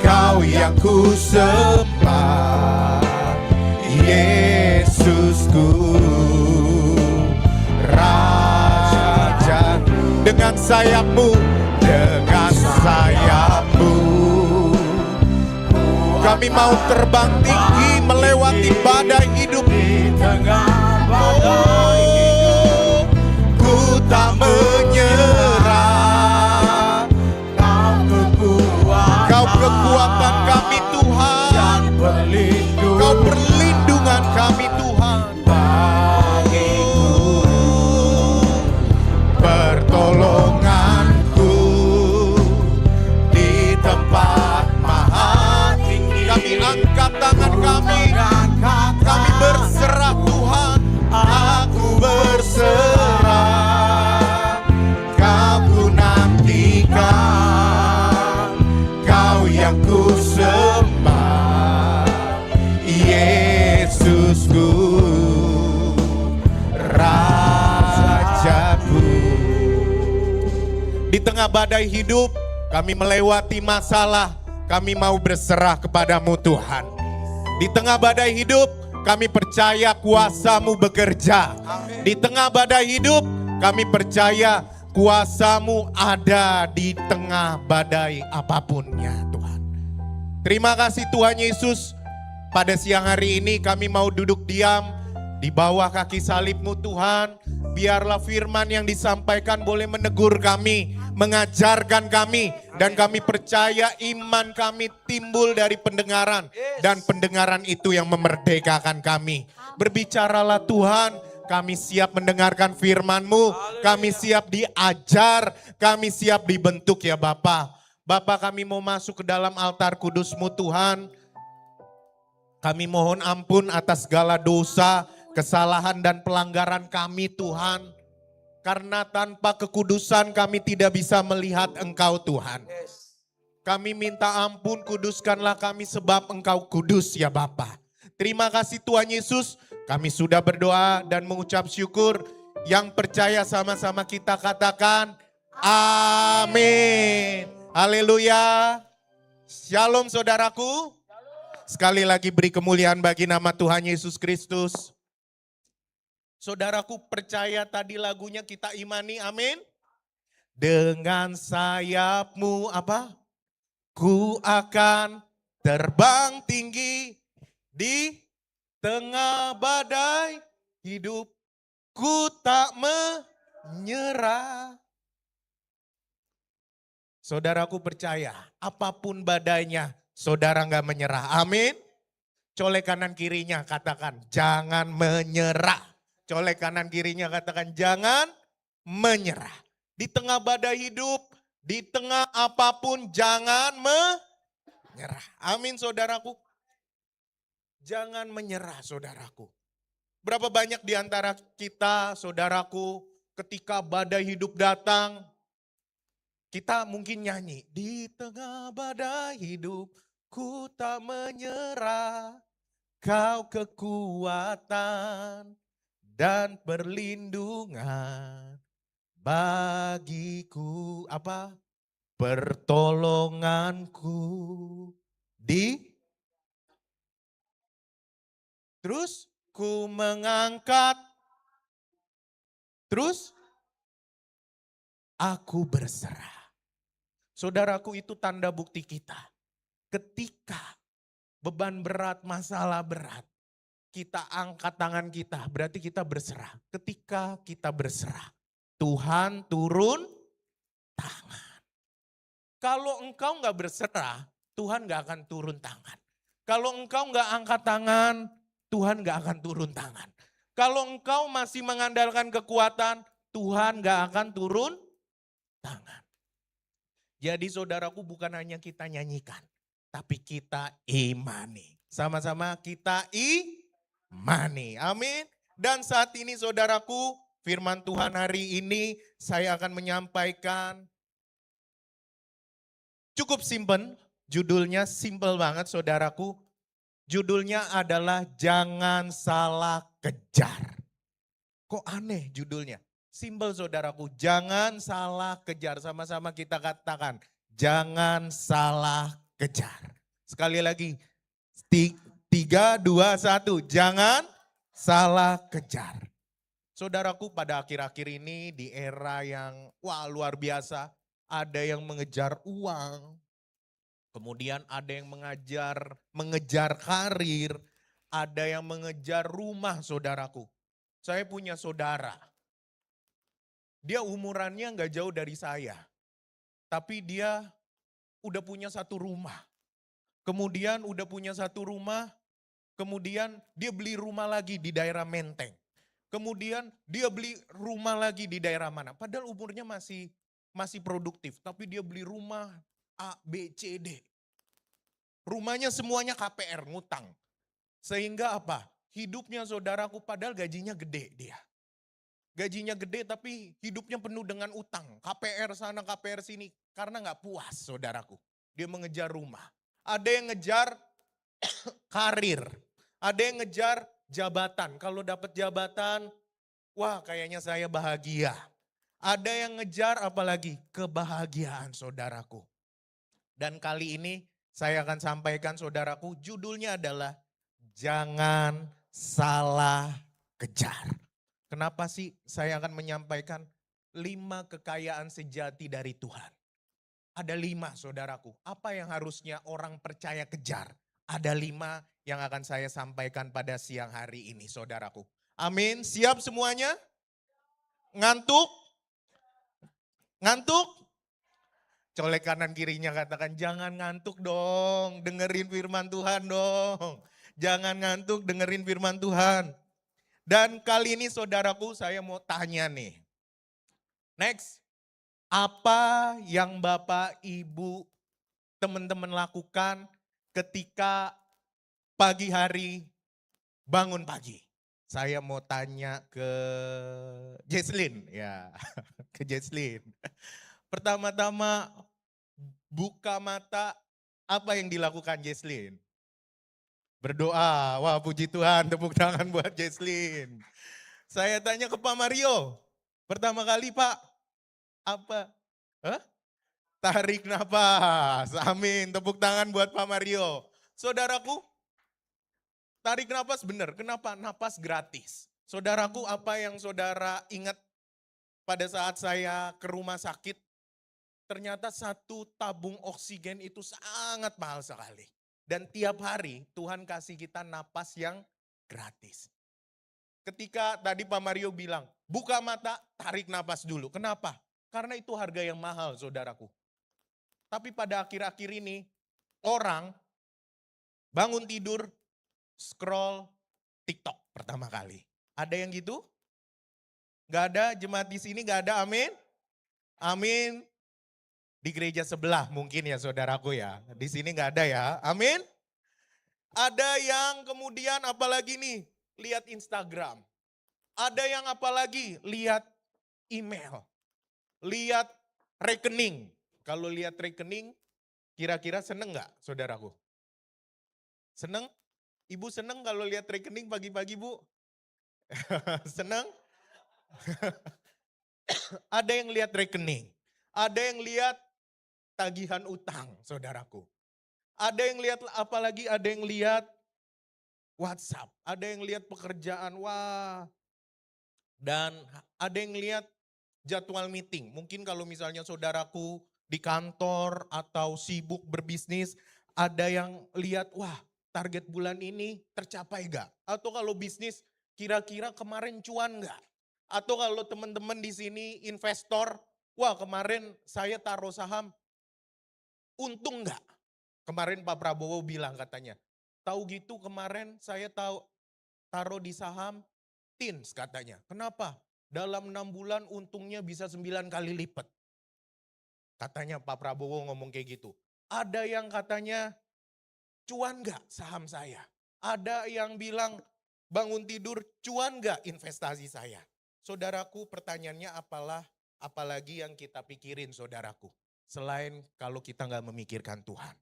Kau yang ku sembah, Yesusku, Rajaku. Dengan sayapmu, kami mau terbang tinggi melewati badai hidup. Di tengah badai hidup, ku tak menyerah. Kau kekuatan kami Tuhan, Kau perlindungan kami Tuhan. bagiku, Pertolonganku di tempat maha tinggi. Kami angkat tangan kami berserah Tuhan. Aku berserah, Kau ku nantikan, Kau yang ku sembah, Yesusku, Rajaku. Di tengah badai hidup, kami melewati masalah, kami mau berserah kepadamu Tuhan. Di tengah badai hidup, kami percaya kuasa-Mu bekerja. Di tengah badai hidup, kami percaya kuasa-Mu ada di tengah badai apapunnya Tuhan. Terima kasih Tuhan Yesus. Pada siang hari ini kami mau duduk diam di bawah kaki salib-Mu Tuhan. Biarlah firman yang disampaikan boleh menegur kami, mengajarkan kami. Dan kami percaya iman kami timbul dari pendengaran. Dan pendengaran itu yang memerdekakan kami. Berbicaralah Tuhan, kami siap mendengarkan firman-Mu. Kami siap diajar, kami siap dibentuk ya Bapa. Bapa, kami mau masuk ke dalam altar kudus-Mu Tuhan. Kami mohon ampun atas segala dosa, kesalahan dan pelanggaran kami Tuhan. Karena tanpa kekudusan kami tidak bisa melihat Engkau Tuhan. Kami minta ampun, kuduskanlah kami sebab Engkau kudus ya Bapa. Terima kasih Tuhan Yesus, kami sudah berdoa dan mengucap syukur. Yang percaya sama-sama kita katakan amin. Haleluya. Shalom saudaraku. Sekali lagi beri kemuliaan bagi nama Tuhan Yesus Kristus. Saudaraku percaya tadi lagunya kita imani, amin. Dengan sayap-Mu apa? Ku akan terbang tinggi di tengah badai hidup. Ku tak menyerah. Saudaraku percaya apapun badainya, saudara gak menyerah, amin. Colek kanan kirinya katakan jangan menyerah. Colek kanan kirinya katakan jangan menyerah. Di tengah badai hidup, di tengah apapun jangan menyerah. Amin saudaraku. Jangan menyerah saudaraku. Berapa banyak di antara kita saudaraku ketika badai hidup datang, kita mungkin nyanyi. Di tengah badai hidup ku tak menyerah, Kau kekuatan dan perlindungan bagiku, apa? Pertolonganku terus ku mengangkat, terus aku berserah. Saudaraku, itu tanda bukti kita. Ketika beban berat, masalah berat, kita angkat tangan kita, berarti kita berserah. Ketika kita berserah, Tuhan turun tangan. Kalau engkau gak berserah, Tuhan gak akan turun tangan. Kalau engkau gak angkat tangan, Tuhan gak akan turun tangan. Kalau engkau masih mengandalkan kekuatan, Tuhan gak akan turun tangan. Jadi saudaraku, bukan hanya kita nyanyikan, tapi kita imani. Sama-sama kita imani. Amin. Dan saat ini saudaraku, firman Tuhan hari ini saya akan menyampaikan cukup simpel. Judulnya simpel banget saudaraku. Judulnya adalah Jangan Salah Kejar. Kok aneh judulnya? Simpel saudaraku, jangan salah kejar. Sama-sama kita katakan, jangan salah kejar. Sekali lagi, 3, 2, 1, jangan salah kejar. Saudaraku, pada akhir-akhir ini di era yang luar biasa, ada yang mengejar uang, kemudian ada yang mengejar karir, ada yang mengejar rumah, saudaraku. Saya punya saudara, dia umurannya nggak jauh dari saya, tapi dia udah punya satu rumah. Kemudian udah punya satu rumah, kemudian dia beli rumah lagi di daerah Menteng. Kemudian dia beli rumah lagi di daerah mana? Padahal umurnya masih produktif, tapi dia beli rumah A, B, C, D. Rumahnya semuanya KPR, ngutang. Sehingga apa? Hidupnya saudaraku padahal gajinya gede dia. Gajinya gede tapi hidupnya penuh dengan utang. KPR sana, KPR sini. Karena gak puas saudaraku. Dia mengejar rumah. Ada yang ngejar karir. Ada yang ngejar jabatan. Kalau dapat jabatan, wah kayaknya saya bahagia. Ada yang ngejar apalagi kebahagiaan saudaraku. Dan kali ini saya akan sampaikan saudaraku, judulnya adalah jangan salah kejar. Kenapa sih saya akan menyampaikan 5 kekayaan sejati dari Tuhan? Ada 5 saudaraku. Apa yang harusnya orang percaya kejar? Ada 5 yang akan saya sampaikan pada siang hari ini saudaraku. Amin. Siap semuanya? Ngantuk? Ngantuk? Colek kanan kirinya katakan jangan ngantuk dong. Dengerin firman Tuhan dong. Jangan ngantuk dengerin firman Tuhan. Dan kali ini saudaraku saya mau tanya nih. Next. Apa yang Bapak, Ibu, teman-teman lakukan ketika pagi hari bangun pagi? Saya mau tanya ke Jesslyn, ya, ke Jesslyn. Pertama-tama buka mata, apa yang dilakukan Jesslyn? Berdoa, wah puji Tuhan, tepuk tangan buat Jesslyn. Saya tanya ke Pak Mario, pertama kali Pak, apa? Hah? Tarik nafas, amin, tepuk tangan buat Pak Mario. Saudaraku, tarik nafas benar, kenapa? Nafas gratis. Saudaraku, apa yang saudara ingat pada saat saya ke rumah sakit? Ternyata 1 tabung oksigen itu sangat mahal sekali. Dan tiap hari Tuhan kasih kita napas yang gratis. Ketika tadi Pak Mario bilang, buka mata, tarik napas dulu. Kenapa? Karena itu harga yang mahal saudaraku. Tapi pada akhir-akhir ini, orang bangun tidur, scroll TikTok pertama kali. Ada yang gitu? Gak ada jemaat di sini, gak ada, amin? Amin. Di gereja sebelah mungkin ya saudaraku ya. Di sini gak ada ya, amin? Ada yang kemudian apalagi nih, lihat Instagram. Ada yang apalagi, lihat email. Lihat rekening. Kalau lihat rekening, kira-kira seneng gak saudaraku? Seneng? Ibu seneng kalau lihat rekening pagi-pagi Bu? Seneng? Ada yang lihat rekening. Ada yang lihat tagihan utang saudaraku. Ada yang lihat apalagi ada yang lihat WhatsApp. Ada yang lihat pekerjaan, wah. Dan ada yang lihat jadwal meeting. Mungkin kalau misalnya saudaraku di kantor atau sibuk berbisnis, ada yang lihat, wah target bulan ini tercapai gak? Atau kalau bisnis kira-kira kemarin cuan gak? Atau kalau teman-teman di sini investor, wah kemarin saya taruh saham, untung gak? Kemarin Pak Prabowo bilang katanya, tahu gitu kemarin saya taruh di saham TINS katanya. Kenapa? Dalam 6 bulan untungnya bisa 9 kali lipat. Katanya Pak Prabowo ngomong kayak gitu. Ada yang katanya cuan gak saham saya? Ada yang bilang bangun tidur cuan gak investasi saya? Saudaraku pertanyaannya apalagi yang kita pikirin saudaraku. Selain kalau kita gak memikirkan Tuhan.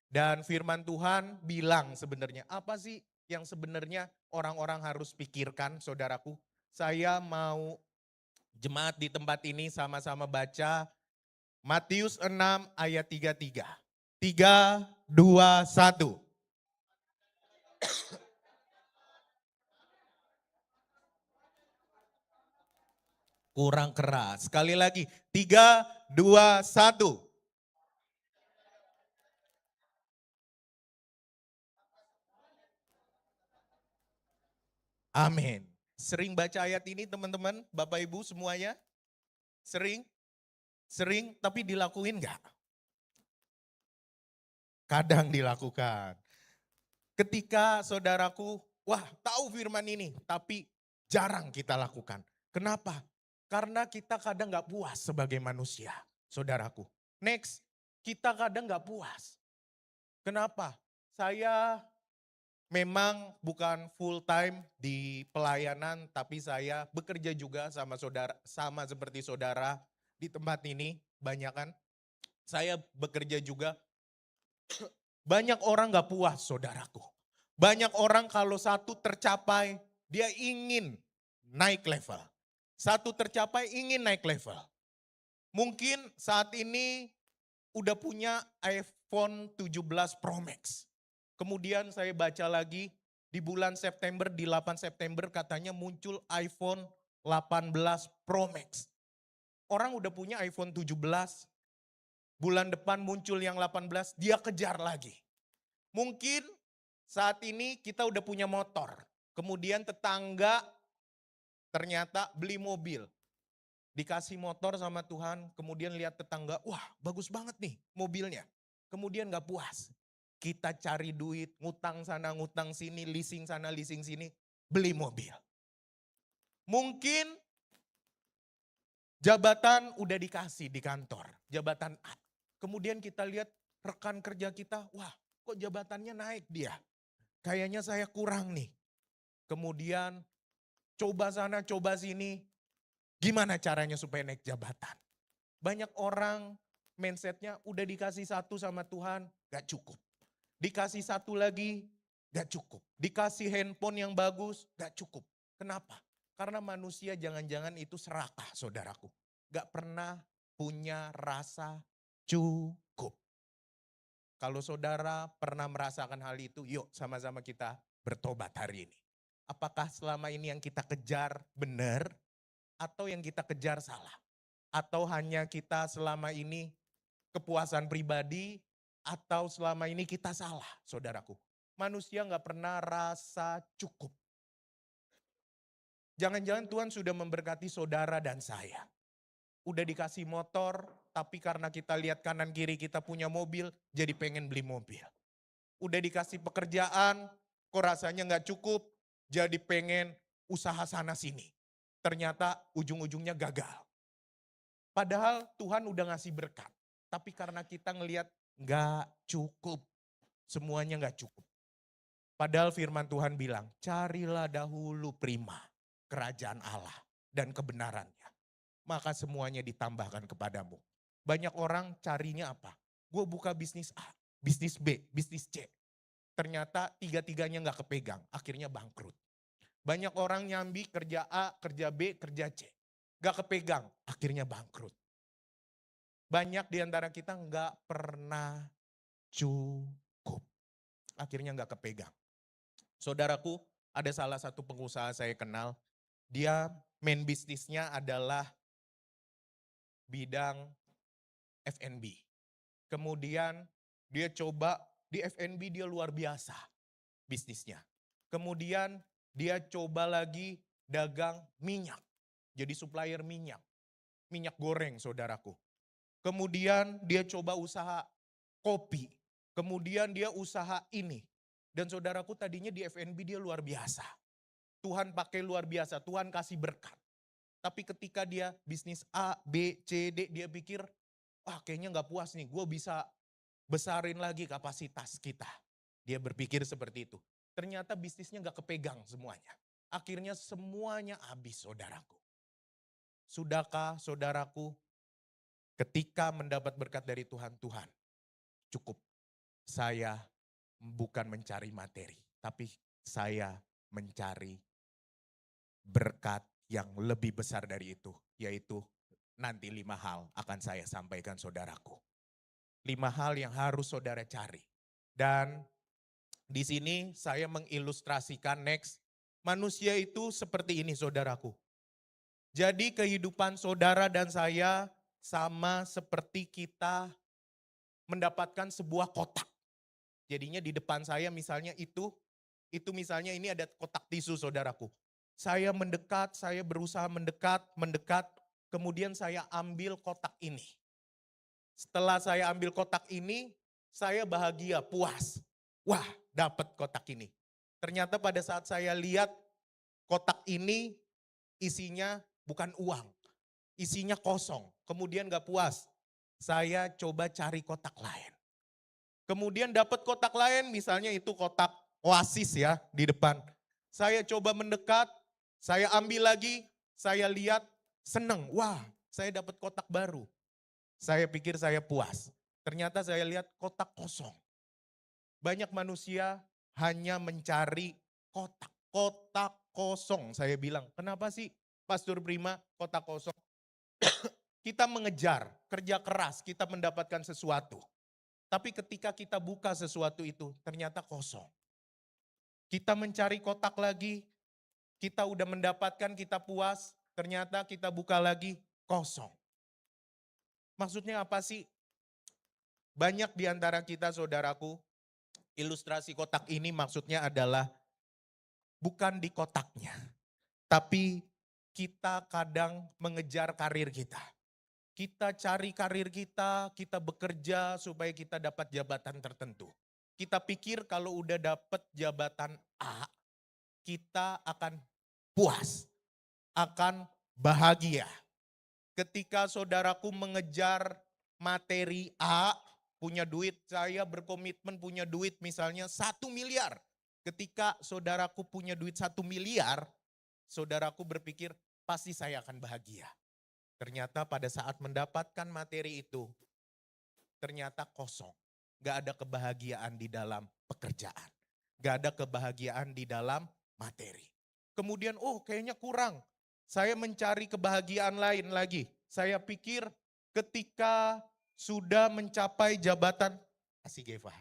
Dan firman Tuhan bilang sebenarnya apa sih yang sebenarnya orang-orang harus pikirkan saudaraku? Saya mau jemaat di tempat ini sama-sama baca Matius 6 ayat 33. 3, 2, 1. Kurang keras. Sekali lagi. 3, 2, 1. Amin. Sering baca ayat ini teman-teman, Bapak Ibu semuanya? Sering? Sering tapi dilakuin enggak? Kadang dilakukan. Ketika saudaraku, wah tahu firman ini, tapi jarang kita lakukan. Kenapa? Karena kita kadang nggak puas sebagai manusia, saudaraku. Next, kita kadang nggak puas. Kenapa? Saya memang bukan full time di pelayanan, tapi saya bekerja juga sama saudara, sama seperti saudara di tempat ini, banyak kan? Saya bekerja juga. Banyak orang gak puas saudaraku. Banyak orang kalau satu tercapai, dia ingin naik level. Satu tercapai ingin naik level. Mungkin saat ini udah punya iPhone 17 Pro Max. Kemudian saya baca lagi di bulan September, di 8 September katanya muncul iPhone 18 Pro Max. Orang udah punya iPhone 17, bulan depan muncul yang 18, dia kejar lagi. Mungkin saat ini kita udah punya motor, kemudian tetangga ternyata beli mobil. Dikasih motor sama Tuhan, kemudian lihat tetangga, wah bagus banget nih mobilnya. Kemudian gak puas. Kita cari duit, ngutang sana, ngutang sini, leasing sana, leasing sini, beli mobil. Mungkin jabatan udah dikasih di kantor, jabatan A. Kemudian kita lihat rekan kerja kita, wah kok jabatannya naik dia. Kayaknya saya kurang nih. Kemudian coba sana, coba sini. Gimana caranya supaya naik jabatan? Banyak orang mindsetnya udah dikasih satu sama Tuhan, gak cukup. Dikasih satu lagi, gak cukup. Dikasih handphone yang bagus, gak cukup. Kenapa? Karena manusia jangan-jangan itu serakah saudaraku. Gak pernah punya rasa cukup. Kalau saudara pernah merasakan hal itu, yuk sama-sama kita bertobat hari ini. Apakah selama ini yang kita kejar benar atau yang kita kejar salah? Atau hanya kita selama ini kepuasan pribadi atau selama ini kita salah, saudaraku? Manusia gak pernah rasa cukup. Jangan-jangan Tuhan sudah memberkati saudara dan saya. Udah dikasih motor, tapi karena kita lihat kanan kiri kita punya mobil, jadi pengen beli mobil. Udah dikasih pekerjaan, kok rasanya gak cukup, jadi pengen usaha sana sini. Ternyata ujung-ujungnya gagal. Padahal Tuhan udah ngasih berkat, tapi karena kita ngelihat gak cukup, semuanya gak cukup. Padahal firman Tuhan bilang, carilah dahulu prima kerajaan Allah dan kebenarannya. Maka semuanya ditambahkan kepadamu. Banyak orang carinya apa? Gue buka bisnis A, bisnis B, bisnis C. Ternyata tiga-tiganya gak kepegang, akhirnya bangkrut. Banyak orang nyambi kerja A, kerja B, kerja C. Gak kepegang, akhirnya bangkrut. Banyak diantara kita gak pernah cukup. Akhirnya gak kepegang. Saudaraku, ada salah satu pengusaha saya kenal. Dia main bisnisnya adalah bidang F&B. Kemudian dia coba di F&B dia luar biasa bisnisnya. Kemudian dia coba lagi dagang minyak. Jadi supplier minyak. Minyak goreng saudaraku. Kemudian dia coba usaha kopi. Kemudian dia usaha ini. Dan saudaraku tadinya di F&B dia luar biasa. Tuhan pakai luar biasa, Tuhan kasih berkat. Tapi ketika dia bisnis A, B, C, D, dia pikir, wah kayaknya gak puas nih, gue bisa besarin lagi kapasitas kita. Dia berpikir seperti itu. Ternyata bisnisnya gak kepegang semuanya. Akhirnya semuanya habis saudaraku. Sudahkah saudaraku ketika mendapat berkat dari Tuhan, Tuhan cukup. Saya bukan mencari materi, tapi saya mencari berkat yang lebih besar dari itu, yaitu Nanti 5 hal akan saya sampaikan saudaraku. 5 hal yang harus saudara cari. Dan di sini saya mengilustrasikan next, manusia itu seperti ini saudaraku. Jadi kehidupan saudara dan saya sama seperti kita mendapatkan sebuah kotak. Jadinya di depan saya misalnya itu misalnya ini ada kotak tisu saudaraku. Saya mendekat, saya berusaha mendekat, kemudian saya ambil kotak ini. Setelah saya ambil kotak ini, saya bahagia, puas. Wah, dapat kotak ini. Ternyata pada saat saya lihat kotak ini isinya bukan uang, isinya kosong. Kemudian gak puas, saya coba cari kotak lain. Kemudian dapat kotak lain, misalnya itu kotak oasis ya di depan. Saya coba mendekat, saya ambil lagi, saya lihat seneng. Wah, saya dapat kotak baru. Saya pikir saya puas. Ternyata saya lihat kotak kosong. Banyak manusia hanya mencari kotak. Kotak kosong saya bilang. Kenapa sih Pastor Prima kotak kosong? Kita mengejar, kerja keras, kita mendapatkan sesuatu. Tapi ketika kita buka sesuatu itu ternyata kosong. Kita mencari kotak lagi, kita udah mendapatkan, kita puas, ternyata kita buka lagi kosong. Maksudnya apa sih? Banyak di antara kita saudaraku, ilustrasi kotak ini maksudnya adalah bukan di kotaknya. Tapi kita kadang mengejar karir kita. Kita cari karir kita bekerja supaya kita dapat jabatan tertentu. Kita pikir kalau udah dapat jabatan A, kita akan puas, akan bahagia. Ketika saudaraku mengejar materi A, punya duit, saya berkomitmen punya duit misalnya 1 miliar. Ketika saudaraku punya duit 1 miliar, saudaraku berpikir pasti saya akan bahagia. Ternyata pada saat mendapatkan materi itu, ternyata kosong. Gak ada kebahagiaan di dalam pekerjaan. Gak ada kebahagiaan di dalam materi. Kemudian kayaknya kurang. Saya mencari kebahagiaan lain lagi. Saya pikir ketika sudah mencapai jabatan, Asigeva,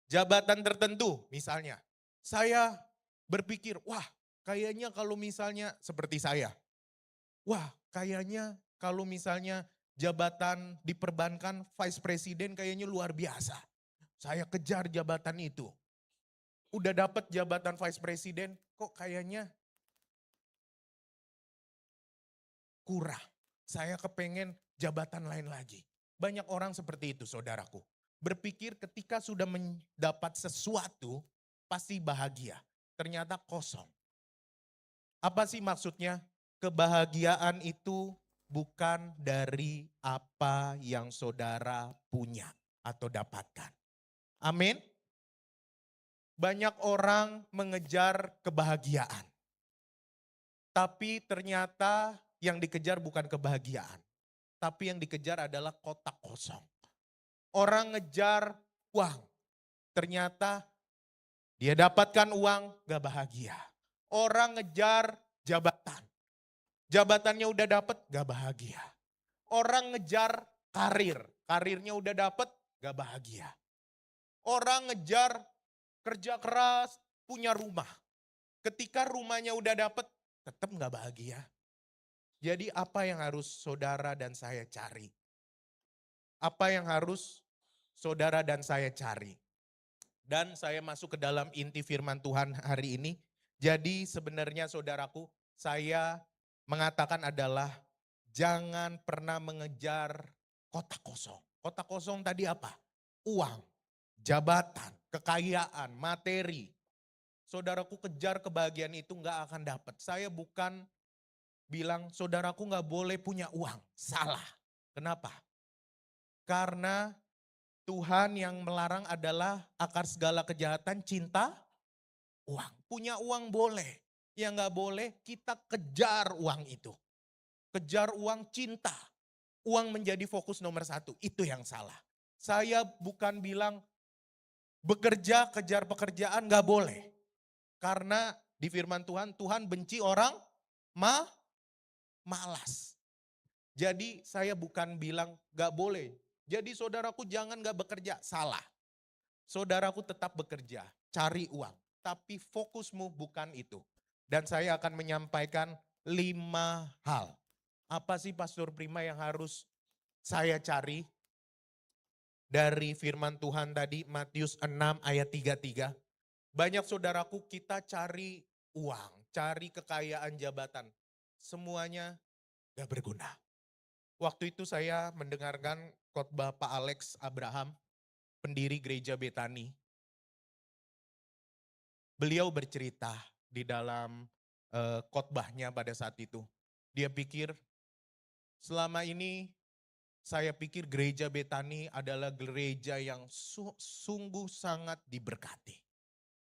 jabatan tertentu misalnya. Saya berpikir, wah kayaknya kalau misalnya seperti saya. Wah, kayaknya kalau misalnya jabatan di perbankan vice president kayaknya luar biasa. Saya kejar jabatan itu. Udah dapat jabatan vice president, kok kayaknya kurang. Saya kepengen jabatan lain lagi. Banyak orang seperti itu saudaraku. Berpikir ketika sudah mendapat sesuatu, pasti bahagia. Ternyata kosong. Apa sih maksudnya? Kebahagiaan itu bukan dari apa yang saudara punya atau dapatkan. Amin. Banyak orang mengejar kebahagiaan. Tapi ternyata yang dikejar bukan kebahagiaan. Tapi yang dikejar adalah kotak kosong. Orang ngejar uang. Ternyata dia dapatkan uang gak bahagia. Orang ngejar jabatan. Jabatannya udah dapet, gak bahagia. Orang ngejar karir, karirnya udah dapet, gak bahagia. Orang ngejar kerja keras, punya rumah. Ketika rumahnya udah dapet, tetap gak bahagia. Jadi apa yang harus saudara dan saya cari? Apa yang harus saudara dan saya cari? Dan saya masuk ke dalam inti firman Tuhan hari ini. Jadi sebenarnya saudaraku, saya mengatakan adalah jangan pernah mengejar kotak kosong. Kotak kosong tadi apa? Uang, jabatan, kekayaan, materi. Saudaraku kejar kebahagiaan itu gak akan dapat. Saya bukan bilang saudaraku gak boleh punya uang. Salah. Kenapa? Karena Tuhan yang melarang adalah akar segala kejahatan cinta uang. Punya uang boleh. Yang gak boleh kita kejar uang itu. Kejar uang cinta. Uang menjadi fokus nomor 1. Itu yang salah. Saya bukan bilang bekerja, kejar pekerjaan gak boleh. Karena di firman Tuhan, Tuhan benci orang malas. Jadi saya bukan bilang gak boleh. Jadi saudaraku jangan gak bekerja, salah. Saudaraku tetap bekerja, cari uang. Tapi fokusmu bukan itu. Dan saya akan menyampaikan 5 hal. Apa sih Pastor Prima yang harus saya cari? Dari firman Tuhan tadi, Matius 6 ayat 33. Banyak saudaraku kita cari uang, cari kekayaan jabatan. Semuanya gak berguna. Waktu itu saya mendengarkan khotbah Pak Alex Abraham, pendiri gereja Betani. Beliau bercerita di dalam khotbahnya pada saat itu. Dia pikir, selama ini saya pikir gereja Betani adalah gereja yang sungguh sangat diberkati.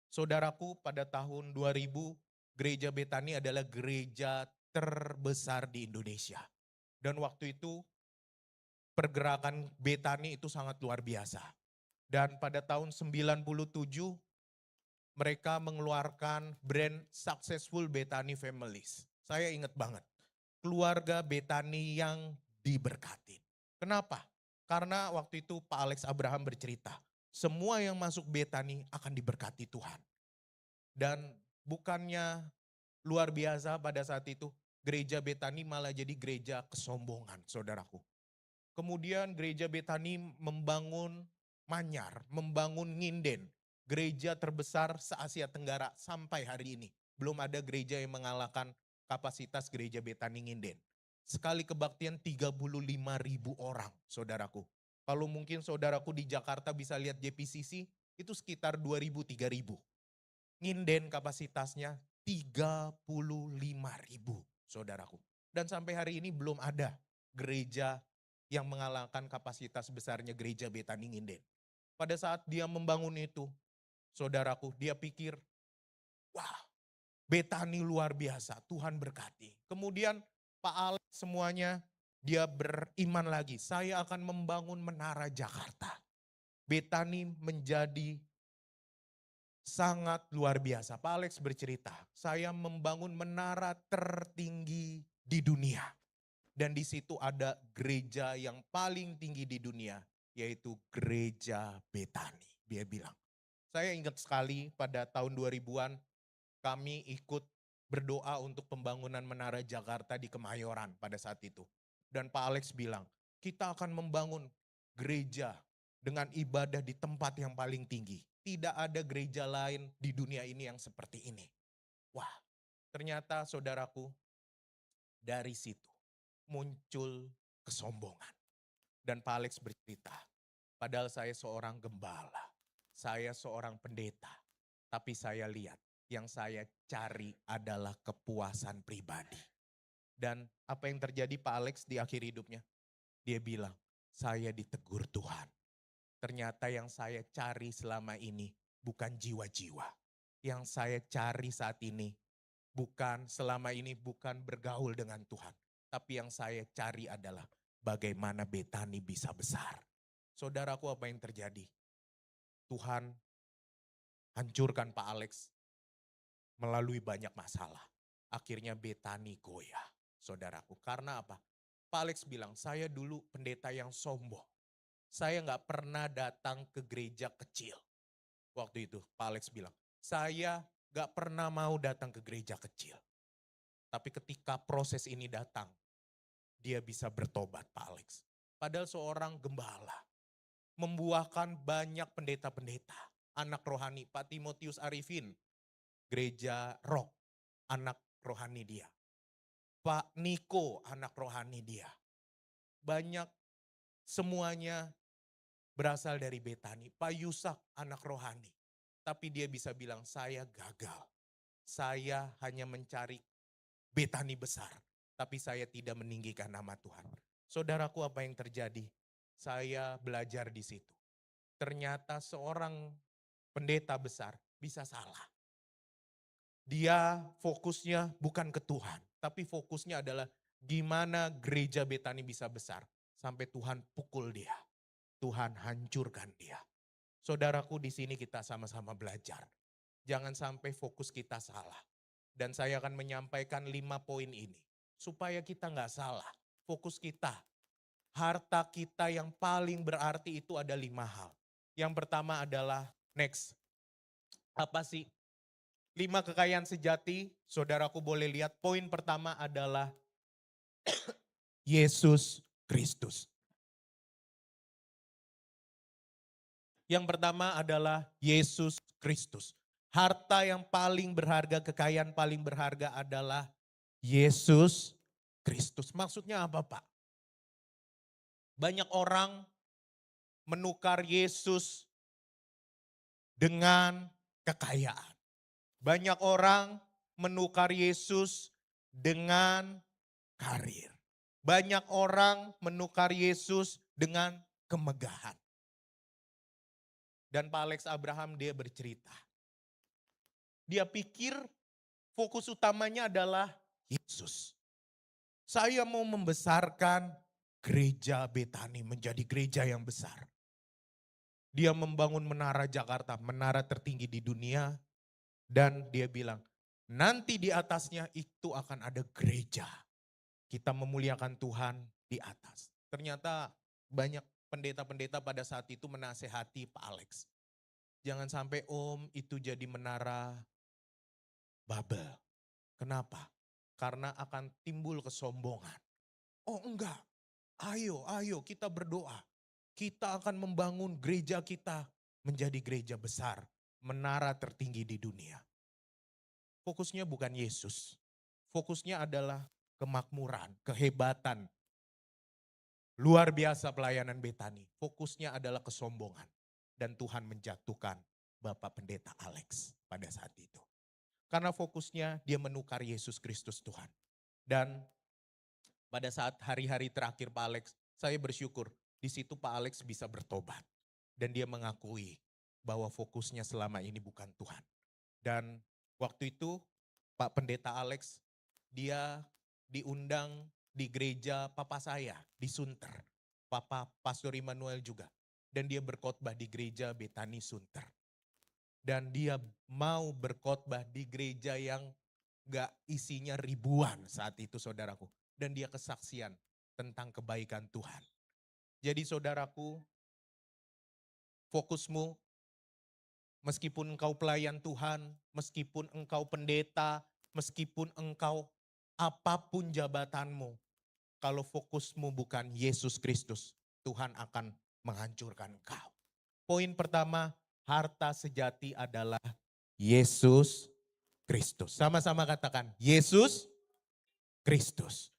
Saudaraku, pada tahun 2000, gereja Betani adalah gereja terbesar di Indonesia. Dan waktu itu pergerakan Betani itu sangat luar biasa. Dan pada tahun 97 mereka mengeluarkan brand Successful Betani Families. Saya ingat banget, keluarga Betani yang diberkati. Kenapa? Karena waktu itu Pak Alex Abraham bercerita, semua yang masuk Betani akan diberkati Tuhan. Dan bukannya luar biasa pada saat itu, gereja Betani malah jadi gereja kesombongan, saudaraku. Kemudian gereja Betani membangun Manyar, membangun Nginden, gereja terbesar se-Asia Tenggara sampai hari ini. Belum ada gereja yang mengalahkan kapasitas gereja Betani Nginden. Sekali kebaktian 35.000 orang, saudaraku. Kalau mungkin saudaraku di Jakarta bisa lihat JPCC, itu sekitar 2.000-3.000. Nginden kapasitasnya 35.000, saudaraku. Dan sampai hari ini belum ada gereja yang mengalahkan kapasitas besarnya gereja Betani Nginden. Pada saat dia membangun itu, saudaraku, dia pikir, wah, Betani luar biasa, Tuhan berkati. Kemudian Pak Alex semuanya dia beriman lagi, saya akan membangun menara Jakarta. Betani menjadi sangat luar biasa. Pak Alex bercerita, saya membangun menara tertinggi di dunia. Dan di situ ada gereja yang paling tinggi di dunia, yaitu gereja Betani. Dia bilang, saya ingat sekali pada tahun 2000-an kami ikut berdoa untuk pembangunan menara Jakarta di Kemayoran pada saat itu. Dan Pak Alex bilang, kita akan membangun gereja dengan ibadah di tempat yang paling tinggi. Tidak ada gereja lain di dunia ini yang seperti ini. Wah, ternyata saudaraku, dari situ muncul kesombongan. Dan Pak Alex bercerita, padahal saya seorang gembala, saya seorang pendeta, tapi saya lihat yang saya cari adalah kepuasan pribadi. Dan apa yang terjadi Pak Alex di akhir hidupnya? Dia bilang, saya ditegur Tuhan. Ternyata yang saya cari selama ini bukan jiwa-jiwa. Yang saya cari saat ini selama ini bukan bergaul dengan Tuhan. Tapi yang saya cari adalah bagaimana Betani bisa besar. Saudaraku, apa yang terjadi? Tuhan hancurkan Pak Alex melalui banyak masalah. Akhirnya Betani goyah, saudaraku. Karena apa? Pak Alex bilang, saya dulu pendeta yang sombong. Saya gak pernah datang ke gereja kecil. Waktu itu Pak Alex bilang, saya gak pernah mau datang ke gereja kecil. Tapi ketika proses ini datang, dia bisa bertobat Pak Alex. Padahal seorang gembala membuahkan banyak pendeta-pendeta, anak rohani. Pak Timotius Arifin, gereja Rock, anak rohani dia. Pak Niko, anak rohani dia. Banyak, semuanya berasal dari Betani. Pak Yusak, anak rohani. Tapi dia bisa bilang, saya gagal. Saya hanya mencari Betani besar. Tapi saya tidak meninggikan nama Tuhan. Saudaraku, apa yang terjadi? Saya belajar di situ. Ternyata seorang pendeta besar bisa salah. Dia fokusnya bukan ke Tuhan, tapi fokusnya adalah gimana gereja Betani bisa besar. Sampai Tuhan pukul dia, Tuhan hancurkan dia. Saudaraku, di sini kita sama-sama belajar. Jangan sampai fokus kita salah. Dan saya akan menyampaikan 5 poin ini. Supaya kita gak salah. fokus kita. Harta kita yang paling berarti itu ada 5 hal. Yang pertama adalah next. Apa sih? 5 kekayaan sejati, saudaraku boleh lihat. Poin pertama adalah Yesus Kristus. Yang pertama adalah Yesus Kristus. Harta yang paling berharga, kekayaan paling berharga adalah Yesus Kristus. Maksudnya apa, Pak? Banyak orang menukar Yesus dengan kekayaan. Banyak orang menukar Yesus dengan karir. Banyak orang menukar Yesus dengan kemegahan. Dan Pak Alex Abraham dia bercerita. Dia pikir fokus utamanya adalah Yesus. Saya mau membesarkan gereja Betani menjadi gereja yang besar. Dia membangun menara Jakarta, menara tertinggi di dunia. Dan dia bilang, nanti di atasnya itu akan ada gereja. Kita memuliakan Tuhan di atas. Ternyata banyak pendeta-pendeta pada saat itu menasehati Pak Alex. Jangan sampai Om itu jadi menara Babel. Kenapa? Karena akan timbul kesombongan. Oh enggak, ayo kita berdoa. Kita akan membangun gereja kita menjadi gereja besar. Menara tertinggi di dunia. Fokusnya bukan Yesus. Fokusnya adalah kemakmuran, kehebatan. Luar biasa pelayanan Betani. Fokusnya adalah kesombongan. Dan Tuhan menjatuhkan Bapak Pendeta Alex pada saat itu. Karena fokusnya dia menukar Yesus Kristus Tuhan. Dan pada saat hari-hari terakhir Pak Alex, saya bersyukur di situ Pak Alex bisa bertobat. Dan dia mengakui bahwa fokusnya selama ini bukan Tuhan. Dan waktu itu Pak Pendeta Alex dia diundang di gereja papa saya di Sunter. Papa Pastor Immanuel juga. Dan dia berkhotbah di gereja Betani Sunter. Dan dia mau berkhotbah di gereja yang gak isinya ribuan saat itu saudaraku. Dan dia kesaksian tentang kebaikan Tuhan. Jadi saudaraku, fokusmu meskipun engkau pelayan Tuhan, meskipun engkau pendeta, meskipun engkau apapun jabatanmu, kalau fokusmu bukan Yesus Kristus, Tuhan akan menghancurkan engkau. Poin pertama, harta sejati adalah Yesus Kristus. Sama-sama katakan, Yesus Kristus.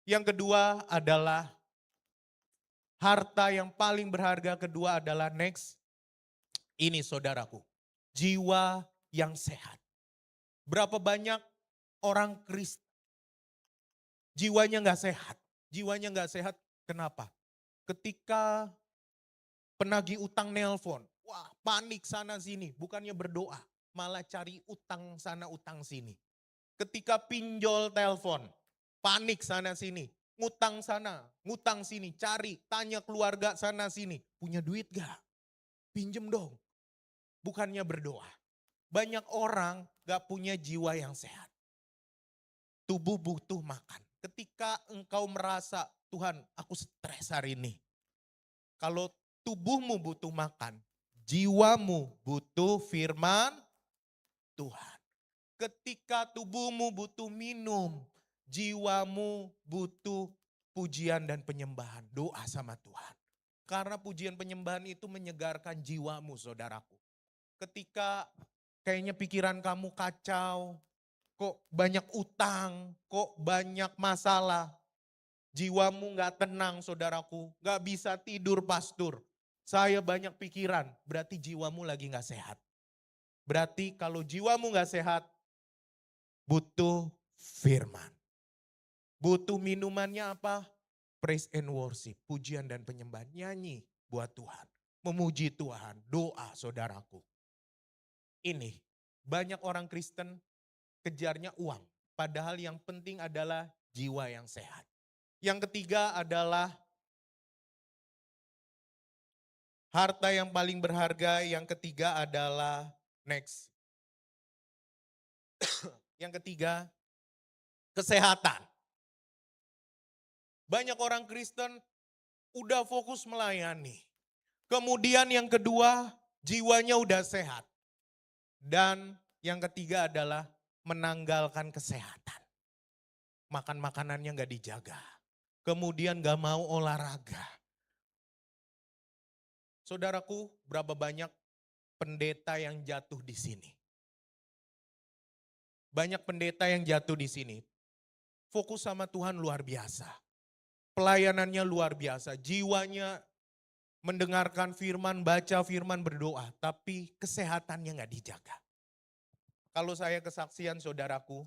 Yang kedua adalah harta yang paling berharga kedua adalah next. Ini saudaraku, jiwa yang sehat. Berapa banyak orang Kristen jiwanya nggak sehat? Jiwanya nggak sehat, kenapa? Ketika penagih utang nelpon, wah panik sana sini, bukannya berdoa, malah cari utang sana utang sini. Ketika pinjol telpon, panik sana sini, ngutang sana, ngutang sini, cari, tanya keluarga sana sini, punya duit gak? Pinjem dong. Bukannya berdoa. Banyak orang gak punya jiwa yang sehat. Tubuh butuh makan. Ketika engkau merasa, Tuhan aku stres hari ini. Kalau tubuhmu butuh makan, jiwamu butuh firman Tuhan. Ketika tubuhmu butuh minum, jiwamu butuh pujian dan penyembahan. Doa sama Tuhan. Karena pujian penyembahan itu menyegarkan jiwamu saudaraku. Ketika kayaknya pikiran kamu kacau, kok banyak utang, kok banyak masalah. Jiwamu gak tenang saudaraku, gak bisa tidur pastor. Saya banyak pikiran, berarti jiwamu lagi gak sehat. Berarti kalau jiwamu gak sehat, butuh firman. Butuh minumannya apa? Praise and worship, pujian dan penyembahan. Nyanyi buat Tuhan, memuji Tuhan, doa saudaraku. Ini banyak orang Kristen kejarnya uang. Padahal yang penting adalah jiwa yang sehat. Yang ketiga adalah harta yang paling berharga. Yang ketiga adalah next. Yang ketiga, kesehatan. Banyak orang Kristen udah fokus melayani. Kemudian yang kedua, jiwanya udah sehat. Dan yang ketiga adalah menanggalkan kesehatan. Makan makanannya gak dijaga. Kemudian gak mau olahraga. Saudaraku, berapa banyak pendeta yang jatuh di sini? Banyak pendeta yang jatuh di sini. Fokus sama Tuhan luar biasa. Pelayanannya luar biasa. Jiwanya mendengarkan firman, baca firman, berdoa. Tapi kesehatannya gak dijaga. Kalau saya kesaksian saudaraku,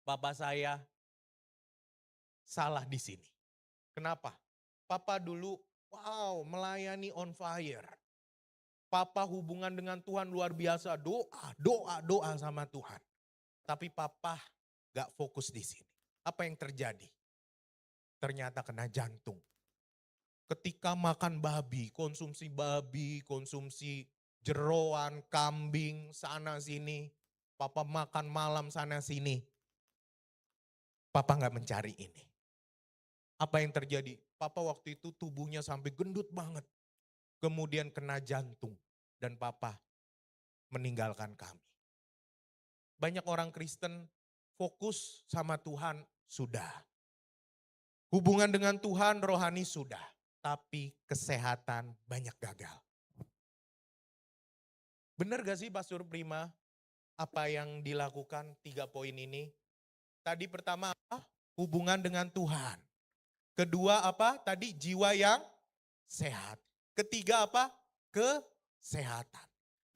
papa saya salah di sini. Kenapa? Papa dulu, wow, melayani on fire. Papa hubungan dengan Tuhan luar biasa, doa sama Tuhan. Tapi papa gak fokus di sini. Apa yang terjadi? Ternyata kena jantung. Ketika makan babi, konsumsi jeroan, kambing, sana sini. Papa makan malam sana sini. Papa gak mencari ini. Apa yang terjadi? Papa waktu itu tubuhnya sampai gendut banget. Kemudian kena jantung. Dan papa meninggalkan kami. Banyak orang Kristen fokus sama Tuhan sudah. Hubungan dengan Tuhan rohani sudah. Tapi kesehatan banyak gagal. Benar gak sih Pastor Prima apa yang dilakukan 3 poin ini? Tadi pertama apa? Hubungan dengan Tuhan. Kedua apa? Tadi jiwa yang sehat. Ketiga apa? Kesehatan.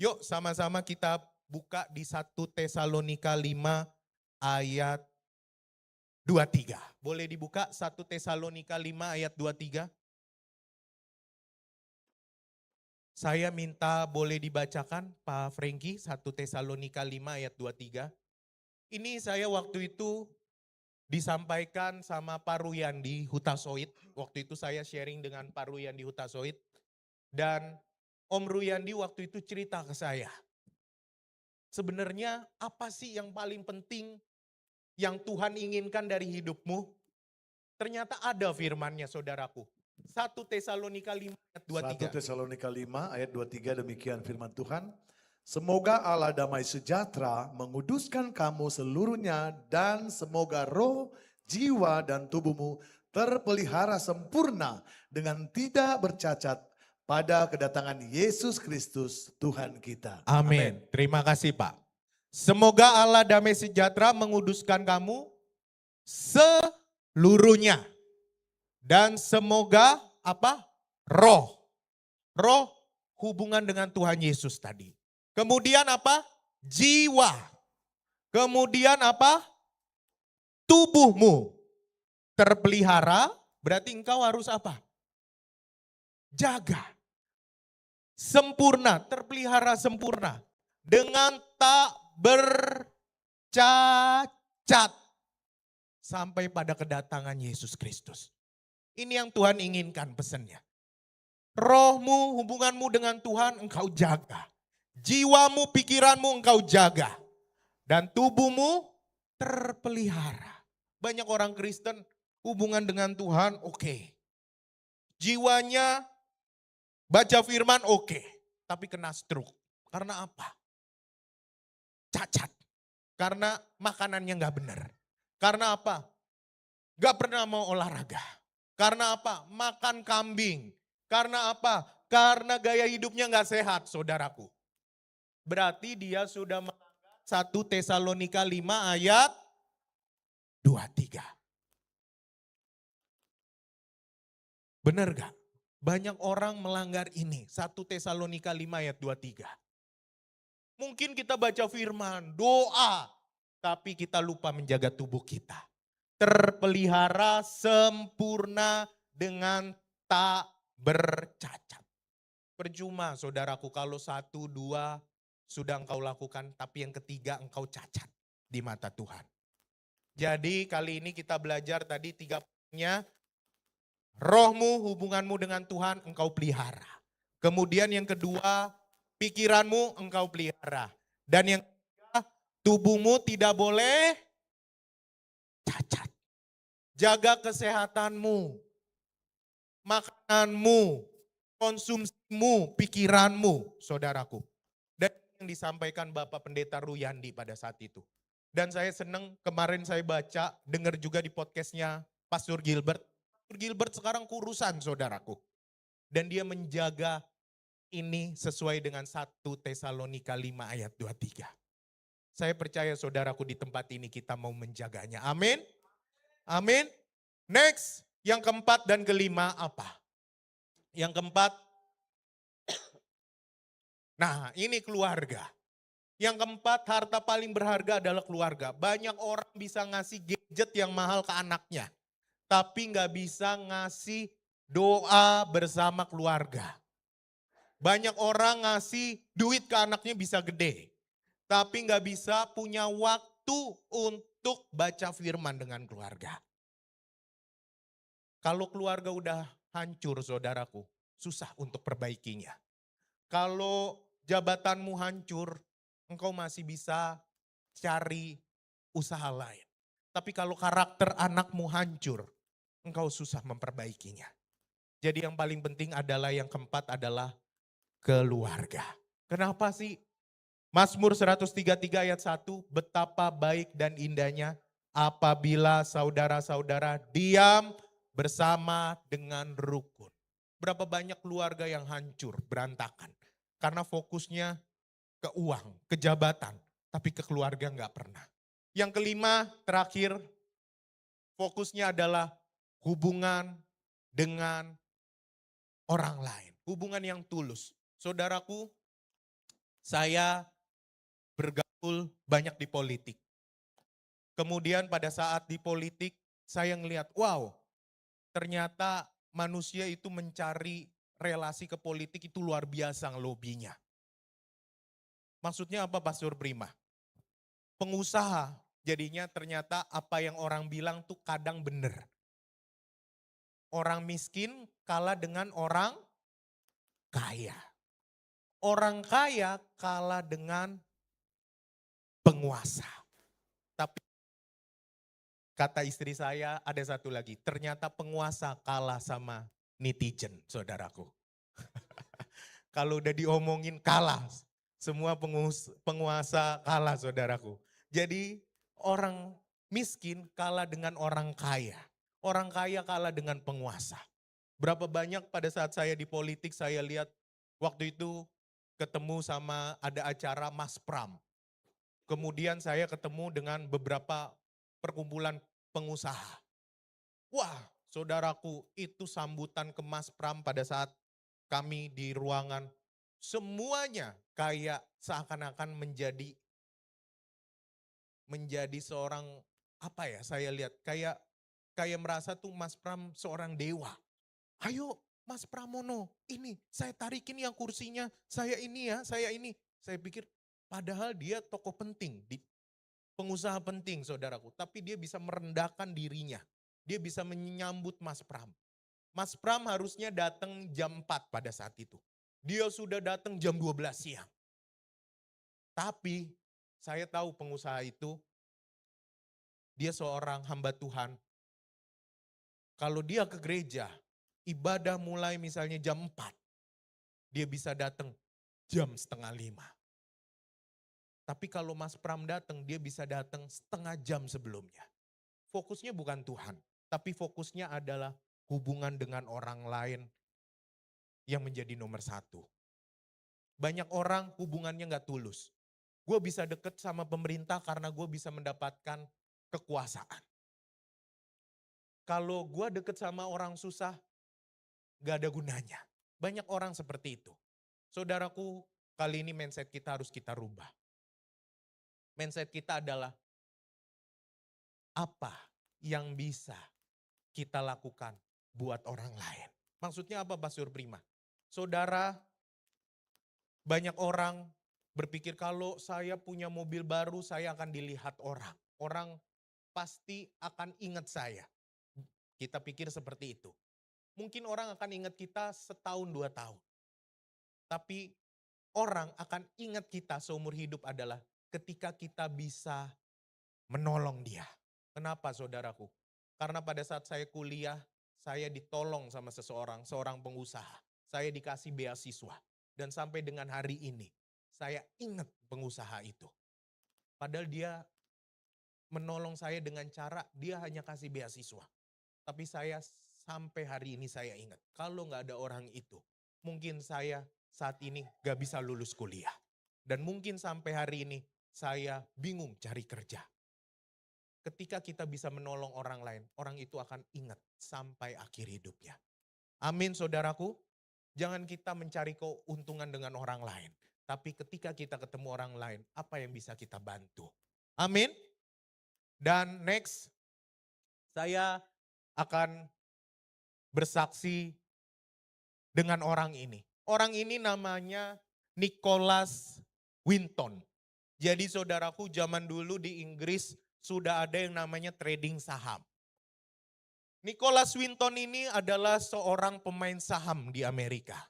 Yuk sama-sama kita buka di 1 Tesalonika 5 ayat 23. Boleh dibuka 1 Tesalonika 5 ayat 23? Saya minta boleh dibacakan Pak Franky 1 Tesalonika 5 ayat 23. Ini saya waktu itu disampaikan sama Pak Ruyandi Hutasoit. Waktu itu saya sharing dengan Pak Ruyandi Hutasoit. Dan Om Ruyandi waktu itu cerita ke saya. Sebenarnya apa sih yang paling penting yang Tuhan inginkan dari hidupmu? Ternyata ada firmannya saudaraku. 1 Tesalonika 5 ayat 23. 1 Tesalonika 5 ayat 23 demikian firman Tuhan. Semoga Allah damai sejahtera menguduskan kamu seluruhnya dan semoga roh, jiwa dan tubuhmu terpelihara sempurna dengan tidak bercacat pada kedatangan Yesus Kristus Tuhan kita. Amin. Terima kasih Pak. Semoga Allah damai sejahtera menguduskan kamu seluruhnya. Dan semoga apa? Roh hubungan dengan Tuhan Yesus tadi. Kemudian apa? Jiwa. Kemudian apa? Tubuhmu terpelihara, berarti engkau harus apa? Jaga. Sempurna, terpelihara sempurna. Dengan tak bercacat. Sampai pada kedatangan Yesus Kristus. Ini yang Tuhan inginkan pesannya. Rohmu, hubunganmu dengan Tuhan engkau jaga. Jiwamu, pikiranmu engkau jaga. Dan tubuhmu terpelihara. Banyak orang Kristen hubungan dengan Tuhan oke. Jiwanya baca firman oke. Tapi kena stroke. Karena apa? Cacat. Karena makanannya gak benar. Karena apa? Gak pernah mau olahraga. Karena apa? Makan kambing. Karena apa? Karena gaya hidupnya gak sehat, saudaraku. Berarti dia sudah melanggar 1 Tesalonika 5 ayat 23. Benar gak? Banyak orang melanggar ini. 1 Tesalonika 5 ayat 23. Mungkin kita baca firman, doa. Tapi kita lupa menjaga tubuh kita. Terpelihara sempurna dengan tak bercacat. Percuma saudaraku kalau 1, 2 sudah engkau lakukan. Tapi yang ketiga engkau cacat di mata Tuhan. Jadi kali ini kita belajar tadi 3 poinnya. Rohmu, hubunganmu dengan Tuhan engkau pelihara. Kemudian yang kedua, pikiranmu engkau pelihara. Dan yang ketiga, tubuhmu tidak boleh cacat. jaga kesehatanmu, makananmu, konsumsimu, pikiranmu, saudaraku. Dan yang disampaikan Bapak Pendeta Ruyandi pada saat itu. Dan saya senang kemarin saya baca, dengar juga di podcastnya Pastor Gilbert. Pastor Gilbert sekarang kurusan, saudaraku. Dan dia menjaga ini sesuai dengan 1 Tesalonika 5 ayat 23. Saya percaya saudaraku di tempat ini kita mau menjaganya. Amin. Amin. Next, yang keempat dan kelima apa? Yang keempat, nah ini keluarga. Yang keempat, harta paling berharga adalah keluarga. Banyak orang bisa ngasih gadget yang mahal ke anaknya. Tapi nggak bisa ngasih doa bersama keluarga. Banyak orang ngasih duit ke anaknya bisa gede. Tapi nggak bisa punya waktu untuk baca firman dengan keluarga. Kalau keluarga udah hancur saudaraku, susah untuk perbaikinya. Kalau jabatanmu hancur, engkau masih bisa cari usaha lain. Tapi kalau karakter anakmu hancur, engkau susah memperbaikinya. Jadi yang paling penting adalah yang keempat adalah keluarga. Kenapa sih? Mazmur 133 ayat 1, betapa baik dan indahnya apabila saudara-saudara diam bersama dengan rukun. Berapa banyak keluarga yang hancur, berantakan. Karena fokusnya ke uang, ke jabatan, tapi ke keluarga nggak pernah. Yang kelima, terakhir, fokusnya adalah hubungan dengan orang lain. Hubungan yang tulus. Saudaraku, saya bergaul banyak di politik. Kemudian pada saat di politik, saya ngelihat, wow, ternyata manusia itu mencari relasi ke politik itu luar biasa ngelobinya. Maksudnya apa Pastor Prima? Pengusaha jadinya ternyata apa yang orang bilang tuh kadang benar. Orang miskin kalah dengan orang kaya. Orang kaya kalah dengan penguasa. Tapi kata istri saya ada satu lagi, ternyata penguasa kalah sama netizen, saudaraku. Kalau udah diomongin kalah, semua penguasa kalah, saudaraku. Jadi orang miskin kalah dengan orang kaya. Orang kaya kalah dengan penguasa. Berapa banyak pada saat saya di politik saya lihat waktu itu ketemu sama ada acara Mas Pram. Kemudian saya ketemu dengan beberapa perkumpulan pengusaha. Wah, saudaraku, itu sambutan ke Mas Pram pada saat kami di ruangan. Semuanya kayak seakan-akan menjadi seorang apa ya, saya lihat kayak merasa tuh Mas Pram seorang dewa. Ayo Mas Pramono, ini saya tarikin yang kursinya, saya ini ya, saya ini. Saya pikir padahal dia tokoh penting, pengusaha penting saudaraku. Tapi dia bisa merendahkan dirinya, dia bisa menyambut Mas Pram. Mas Pram harusnya datang jam 4 pada saat itu. Dia sudah datang jam 12 siang. Tapi saya tahu pengusaha itu, dia seorang hamba Tuhan. Kalau dia ke gereja, ibadah mulai misalnya jam 4. Dia bisa datang jam setengah 5. Tapi kalau Mas Pram datang, dia bisa datang setengah jam sebelumnya. Fokusnya bukan Tuhan, tapi fokusnya adalah hubungan dengan orang lain yang menjadi nomor satu. Banyak orang hubungannya gak tulus. Gue bisa deket sama pemerintah karena gue bisa mendapatkan kekuasaan. Kalau gue deket sama orang susah, gak ada gunanya. Banyak orang seperti itu. Saudaraku, kali ini mindset kita harus kita rubah. Mindset kita adalah apa yang bisa kita lakukan buat orang lain. Maksudnya apa Pastor Prima? Saudara, banyak orang berpikir kalau saya punya mobil baru saya akan dilihat orang. Orang pasti akan ingat saya. Kita pikir seperti itu. Mungkin orang akan ingat kita setahun 2 tahun. Tapi orang akan ingat kita seumur hidup adalah ketika kita bisa menolong dia. Kenapa saudaraku? Karena pada saat saya kuliah, saya ditolong sama seorang pengusaha. Saya dikasih beasiswa. Dan sampai dengan hari ini, saya ingat pengusaha itu. Padahal dia menolong saya dengan cara dia hanya kasih beasiswa. Tapi saya sampai hari ini saya ingat, kalau nggak ada orang itu, mungkin saya saat ini gak bisa lulus kuliah. Dan mungkin sampai hari ini saya bingung cari kerja. Ketika kita bisa menolong orang lain, orang itu akan ingat sampai akhir hidupnya. Amin saudaraku. Jangan kita mencari keuntungan dengan orang lain. Tapi ketika kita ketemu orang lain, apa yang bisa kita bantu? Amin. Dan next, saya akan bersaksi dengan orang ini. Orang ini namanya Nicholas Winton. Jadi saudaraku, zaman dulu di Inggris sudah ada yang namanya trading saham. Nicholas Winton ini adalah seorang pemain saham di Amerika.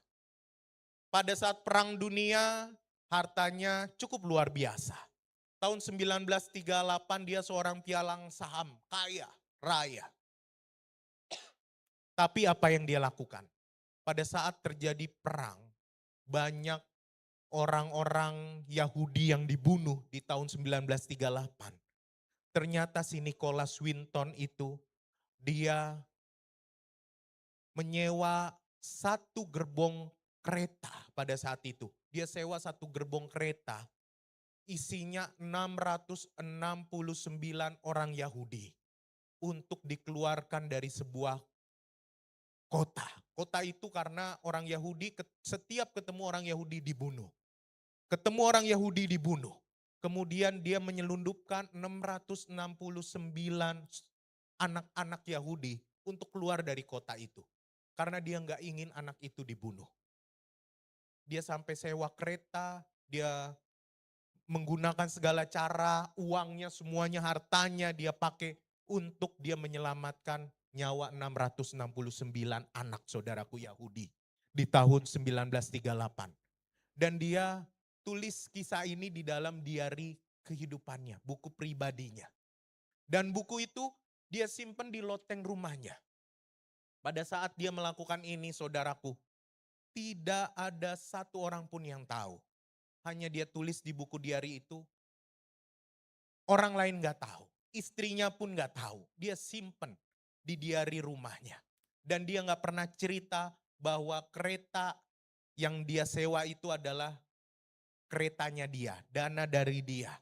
Pada saat Perang Dunia, hartanya cukup luar biasa. Tahun 1938 dia seorang pialang saham, kaya, raya. Tapi apa yang dia lakukan? Pada saat terjadi perang, banyak orang-orang Yahudi yang dibunuh di tahun 1938. Ternyata si Nicholas Winton itu, dia menyewa satu gerbong kereta pada saat itu. Dia sewa satu gerbong kereta, isinya 669 orang Yahudi untuk dikeluarkan dari sebuah kota. Kota itu karena orang Yahudi, setiap ketemu orang Yahudi dibunuh. Ketemu orang Yahudi dibunuh. Kemudian dia menyelundupkan 669 anak-anak Yahudi untuk keluar dari kota itu. Karena dia nggak ingin anak itu dibunuh. Dia sampai sewa kereta, dia menggunakan segala cara, uangnya semuanya, hartanya dia pakai untuk dia menyelamatkan nyawa 669 anak saudaraku Yahudi di tahun 1938. Dan dia tulis kisah ini di dalam diari kehidupannya, buku pribadinya. Dan buku itu dia simpan di loteng rumahnya. Pada saat dia melakukan ini saudaraku, tidak ada satu orang pun yang tahu. Hanya dia tulis di buku diari itu, orang lain gak tahu. Istrinya pun gak tahu. Dia simpan di diari rumahnya. Dan dia gak pernah cerita bahwa kereta yang dia sewa itu adalah keretanya dia, dana dari dia.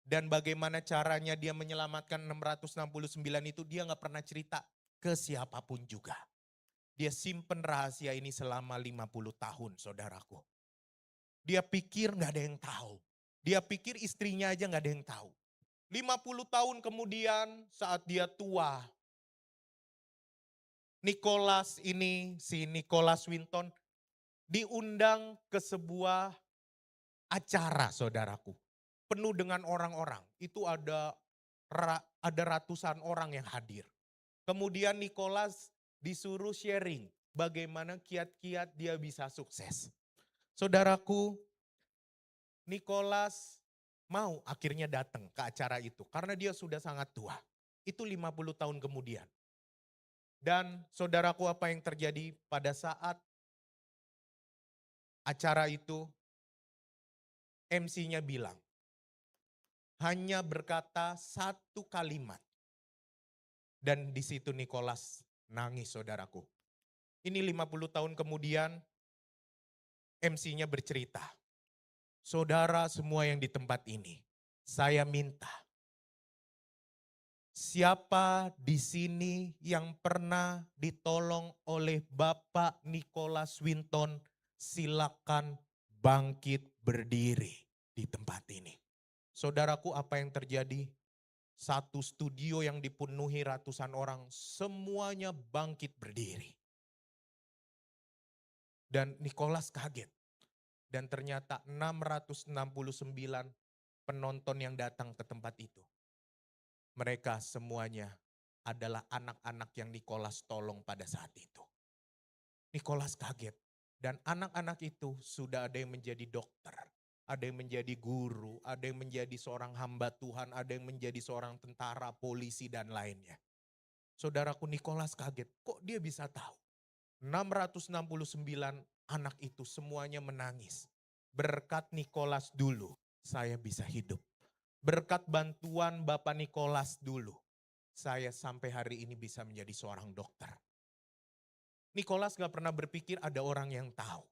Dan bagaimana caranya dia menyelamatkan 669 itu dia gak pernah cerita ke siapapun juga. Dia simpen rahasia ini selama 50 tahun saudaraku. Dia pikir gak ada yang tahu. Dia pikir istrinya aja gak ada yang tahu. 50 tahun kemudian saat dia tua, si Nicholas Winton diundang ke sebuah acara saudaraku. Penuh dengan orang-orang. Itu ada ratusan orang yang hadir. Kemudian Nicholas disuruh sharing bagaimana kiat-kiat dia bisa sukses. Saudaraku, Nicholas mau akhirnya datang ke acara itu karena dia sudah sangat tua. Itu 50 tahun kemudian. Dan saudaraku, apa yang terjadi pada saat acara itu? MC-nya bilang, hanya berkata satu kalimat. Dan di situ Nicholas nangis saudaraku. Ini 50 tahun kemudian MC-nya bercerita. Saudara semua yang di tempat ini, saya minta. Siapa di sini yang pernah ditolong oleh Bapak Nicholas Winton, silakan bangkit berdiri di tempat ini. Saudaraku, apa yang terjadi? Satu studio yang dipenuhi ratusan orang, semuanya bangkit berdiri. Dan Nicholas kaget. Dan ternyata 669 penonton yang datang ke tempat itu. Mereka semuanya adalah anak-anak yang Nicholas tolong pada saat itu. Nicholas kaget. Dan anak-anak itu sudah ada yang menjadi dokter, ada yang menjadi guru, ada yang menjadi seorang hamba Tuhan, ada yang menjadi seorang tentara, polisi dan lainnya. Saudaraku, Nikolas kaget, kok dia bisa tahu? 669 anak itu semuanya menangis. Berkat Nikolas dulu saya bisa hidup. Berkat bantuan Bapak Nikolas dulu saya sampai hari ini bisa menjadi seorang dokter. Nikolas gak pernah berpikir ada orang yang tahu.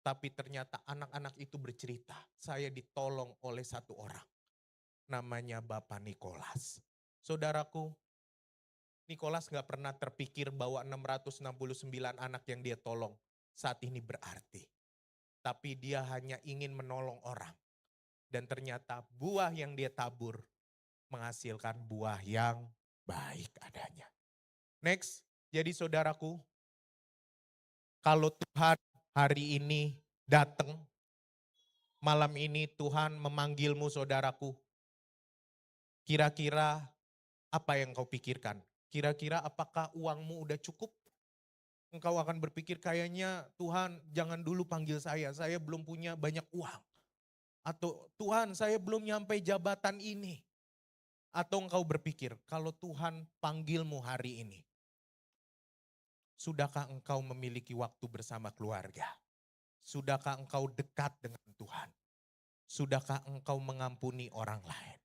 Tapi ternyata anak-anak itu bercerita, saya ditolong oleh satu orang. Namanya Bapak Nikolas. Saudaraku, Nikolas gak pernah terpikir bahwa 669 anak yang dia tolong saat ini berarti. Tapi dia hanya ingin menolong orang. Dan ternyata buah yang dia tabur menghasilkan buah yang baik adanya. Next, jadi saudaraku, kalau Tuhan hari ini datang, malam ini Tuhan memanggilmu saudaraku, kira-kira apa yang kau pikirkan? Kira-kira apakah uangmu udah cukup? Engkau akan berpikir kayaknya Tuhan jangan dulu panggil saya belum punya banyak uang. Atau Tuhan saya belum nyampe jabatan ini. Atau engkau berpikir kalau Tuhan panggilmu hari ini, sudahkah engkau memiliki waktu bersama keluarga? Sudahkah engkau dekat dengan Tuhan? Sudahkah engkau mengampuni orang lain?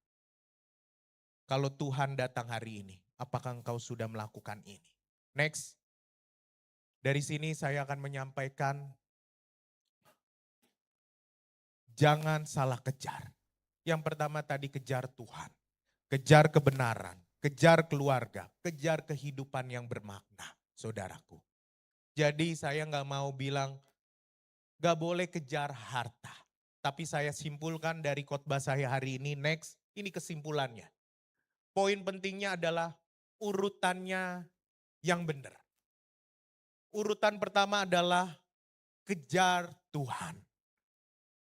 Kalau Tuhan datang hari ini, apakah engkau sudah melakukan ini? Next, dari sini saya akan menyampaikan, jangan salah kejar. Yang pertama tadi kejar Tuhan, kejar kebenaran, kejar keluarga, kejar kehidupan yang bermakna, saudaraku. Jadi saya nggak mau bilang, gak boleh kejar harta. Tapi saya simpulkan dari khotbah saya hari ini, next, ini kesimpulannya. Poin pentingnya adalah urutannya yang benar. Urutan pertama adalah kejar Tuhan.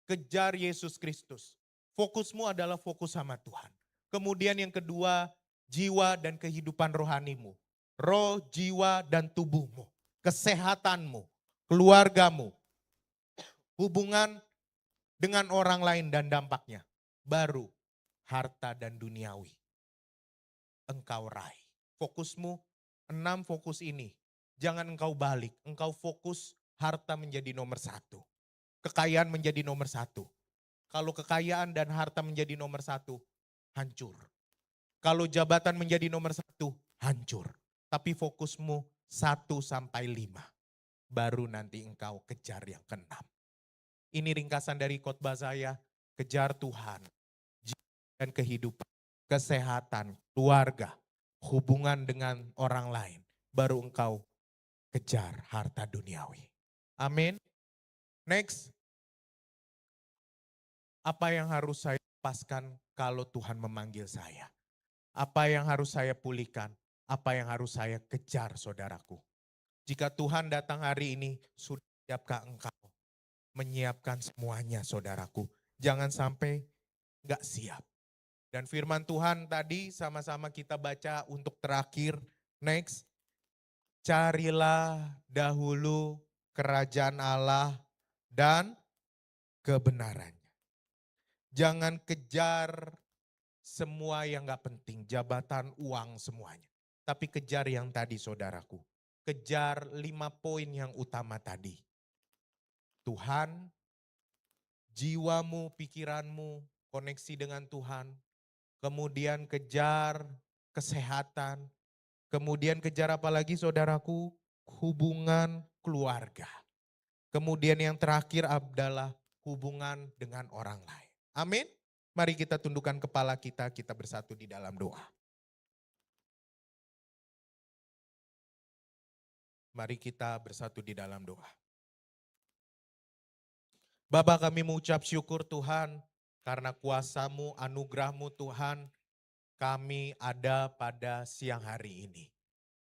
Kejar Yesus Kristus. Fokusmu adalah fokus sama Tuhan. Kemudian yang kedua, jiwa dan kehidupan rohanimu. Roh, jiwa, dan tubuhmu. Kesehatanmu, keluargamu. Hubungan dengan orang lain dan dampaknya. Baru harta dan duniawi. Engkau raih. Fokusmu 6 fokus ini. Jangan engkau balik. Engkau fokus harta menjadi nomor 1. Kekayaan menjadi nomor 1. Kalau kekayaan dan harta menjadi nomor 1, hancur. Kalau jabatan menjadi nomor 1, hancur. Tapi fokusmu 1 sampai 5. Baru nanti engkau kejar yang ke-6. Ini ringkasan dari khotbah saya. Kejar Tuhan. Dan kehidupan. Kesehatan, keluarga, hubungan dengan orang lain. Baru engkau kejar harta duniawi. Amin. Next. Apa yang harus saya lepaskan kalau Tuhan memanggil saya? Apa yang harus saya pulihkan? Apa yang harus saya kejar, saudaraku? Jika Tuhan datang hari ini, sudah siapkah engkau menyiapkan semuanya, saudaraku? Jangan sampai gak siap. Dan firman Tuhan tadi sama-sama kita baca untuk terakhir. Next. Carilah dahulu kerajaan Allah dan kebenarannya. Jangan kejar semua yang gak penting, jabatan, uang, semuanya. Tapi kejar yang tadi, saudaraku. Kejar 5 poin yang utama tadi. Tuhan, jiwamu, pikiranmu, koneksi dengan Tuhan. Kemudian kejar kesehatan. Kemudian kejar apa lagi, saudaraku? Hubungan keluarga. Kemudian yang terakhir adalah hubungan dengan orang lain. Amin. Mari kita tundukkan kepala kita bersatu di dalam doa. Mari kita bersatu di dalam doa. Bapa, kami mengucap syukur Tuhan, karena kuasa-Mu, anugerah-Mu Tuhan, kami ada pada siang hari ini.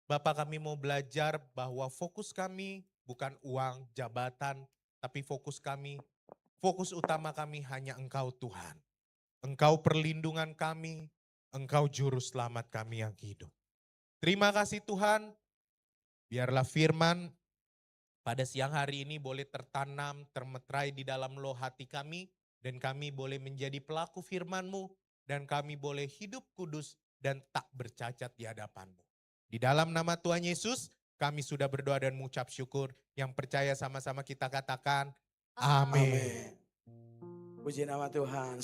Bapak, kami mau belajar bahwa fokus kami bukan uang, jabatan, tapi fokus utama kami hanya Engkau Tuhan. Engkau perlindungan kami, Engkau juru selamat kami yang hidup. Terima kasih Tuhan, biarlah firman pada siang hari ini boleh tertanam, termeterai di dalam loh hati kami, dan kami boleh menjadi pelaku firman-Mu, dan kami boleh hidup kudus dan tak bercacat di hadapan-Mu. Di dalam nama Tuhan Yesus, kami sudah berdoa dan mengucap syukur. Yang percaya sama-sama kita katakan, amin. Puji nama Tuhan.